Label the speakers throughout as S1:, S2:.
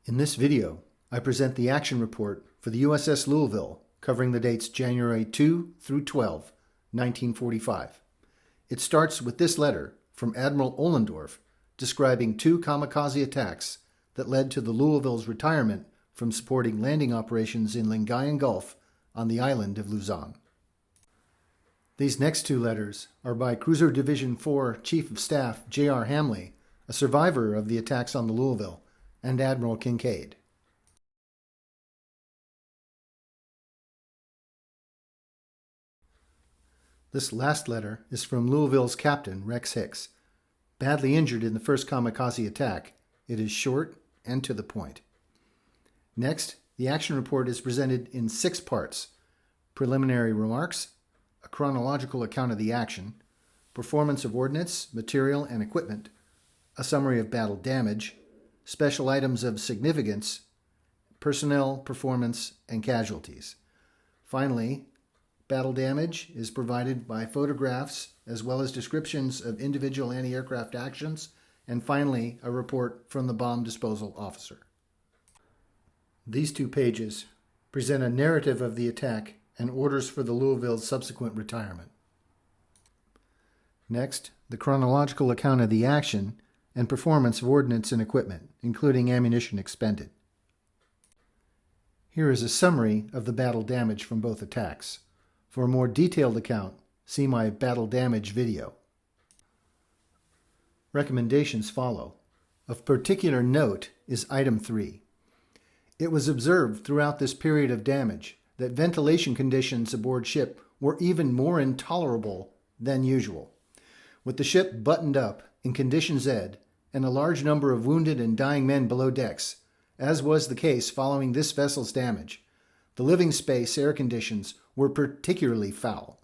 S1: In this video, I present the action report for the USS Louisville, covering the dates January 2 through 12, 1945. It starts with this letter from Admiral Olendorf describing 2 kamikaze attacks that led to the Louisville's retirement from supporting landing operations in Lingayen Gulf on the Island of Luzon. These next 2 letters are by Cruiser Division 4 Chief of Staff J.R. Hamley, a survivor of the attacks on the Louisville, and Admiral Kincaid. This last letter is from Louisville's captain, Rex Hicks. Badly injured in the first kamikaze attack, it is short and to the point. Next, the action report is presented in 6 parts: preliminary remarks, a chronological account of the action, performance of ordnance, material, and equipment, a summary of battle damage, special items of significance, personnel, performance, and casualties. Finally, battle damage is provided by photographs as well as descriptions of individual anti-aircraft actions, and finally, a report from the bomb disposal officer. These 2 pages present a narrative of the attack and orders for the Louisville's subsequent retirement. Next, the chronological account of the action and performance of ordnance and equipment, including ammunition expended. Here is a summary of the battle damage from both attacks. For a more detailed account, see my battle damage video. Recommendations follow. Of particular note is Item 3. It was observed throughout this period of damage that ventilation conditions aboard ship were even more intolerable than usual. With the ship buttoned up in Condition Z and a large number of wounded and dying men below decks, as was the case following this vessel's damage, the living space air conditions were particularly foul.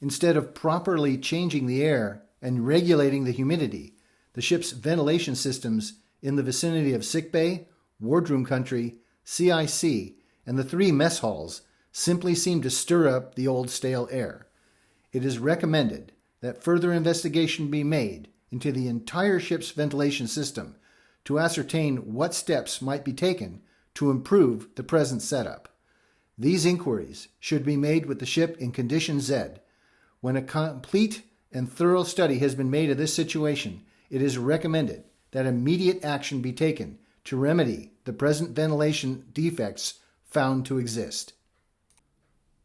S1: Instead of properly changing the air and regulating the humidity, the ship's ventilation systems in the vicinity of sickbay, wardroom country, CIC, and the 3 mess halls simply seemed to stir up the old stale air. It is recommended that further investigation be made into the entire ship's ventilation system to ascertain what steps might be taken to improve the present setup. These inquiries should be made with the ship in Condition Z. When a complete and thorough study has been made of this situation, it is recommended that immediate action be taken to remedy the present ventilation defects found to exist.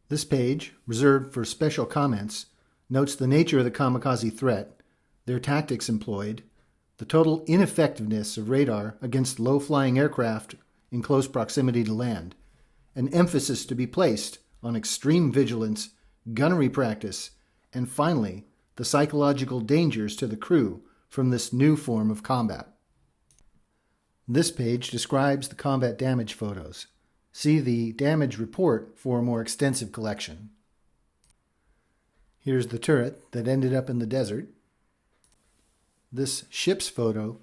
S1: This page, reserved for special comments, notes the nature of the kamikaze threat, their tactics employed, the total ineffectiveness of radar against low-flying aircraft in close proximity to land, an emphasis to be placed on extreme vigilance, gunnery practice, and finally, the psychological dangers to the crew from this new form of combat. This page describes the combat damage photos. See the damage report for a more extensive collection. Here's the turret that ended up in the desert. This ship's photo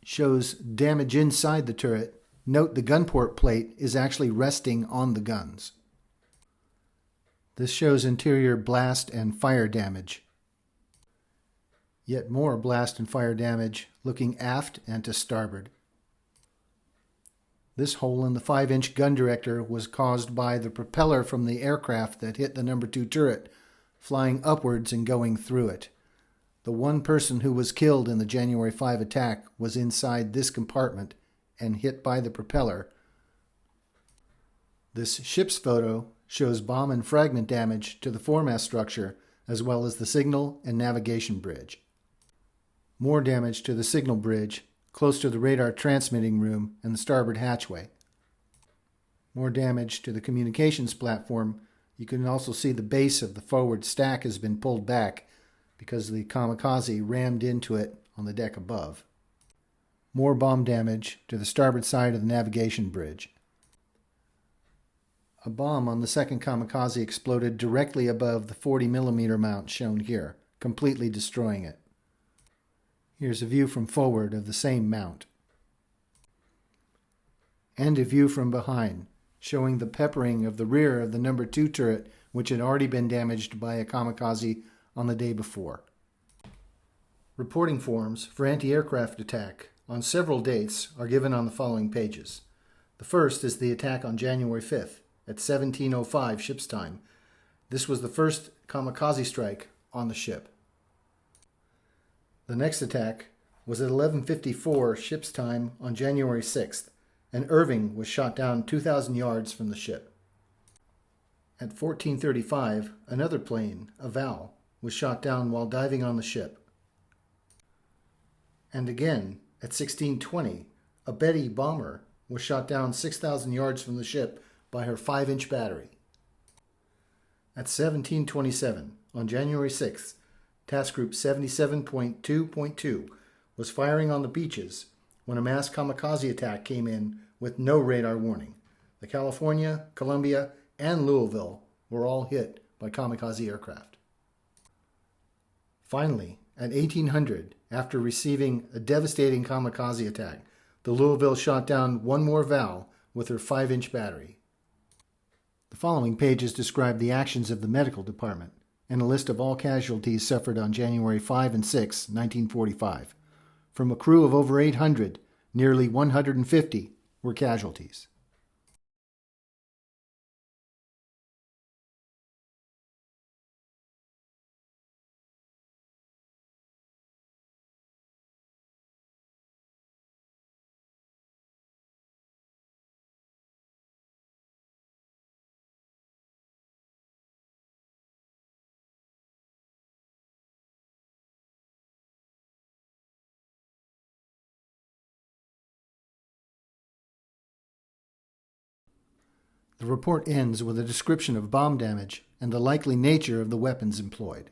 S1: shows damage inside the turret. Note the gun port plate is actually resting on the guns. This shows interior blast and fire damage. Yet more blast and fire damage looking aft and to starboard. This hole in the 5-inch gun director was caused by the propeller from the aircraft that hit the No. 2 turret, flying upwards and going through it. The one person who was killed in the January 5 attack was inside this compartment and hit by the propeller. This ship's photo shows bomb and fragment damage to the foremast structure as well as the signal and navigation bridge. More damage to the signal bridge close to the radar transmitting room and the starboard hatchway. More damage to the communications platform. You can also see the base of the forward stack has been pulled back because the kamikaze rammed into it on the deck above. More bomb damage to the starboard side of the navigation bridge. A bomb on the second kamikaze exploded directly above the 40mm mount shown here, completely destroying it. Here's a view from forward of the same mount. And a view from behind, showing the peppering of the rear of the No. 2 turret, which had already been damaged by a kamikaze on the day before. Reporting forms for anti-aircraft attack on several dates are given on the following pages. The first is the attack on January 5th at 17:05 ship's time. This was the first kamikaze strike on the ship. The next attack was at 11:54 ship's time on January 6th, and Irving was shot down 2,000 yards from the ship. At 14:35, another plane, a Val, was shot down while diving on the ship. And again, at 16:20, a Betty bomber was shot down 6,000 yards from the ship by her 5-inch battery. At 17:27, on January 6th, Task Group 77.2.2 was firing on the beaches when a mass kamikaze attack came in with no radar warning. The California, Columbia, and Louisville were all hit by kamikaze aircraft. Finally, at 1800, after receiving a devastating kamikaze attack, the Louisville shot down one more Val with her 5-inch battery. The following pages describe the actions of the medical department and a list of all casualties suffered on January 5 and 6, 1945. From a crew of over 800, nearly 150 were casualties. The report ends with a description of bomb damage and the likely nature of the weapons employed.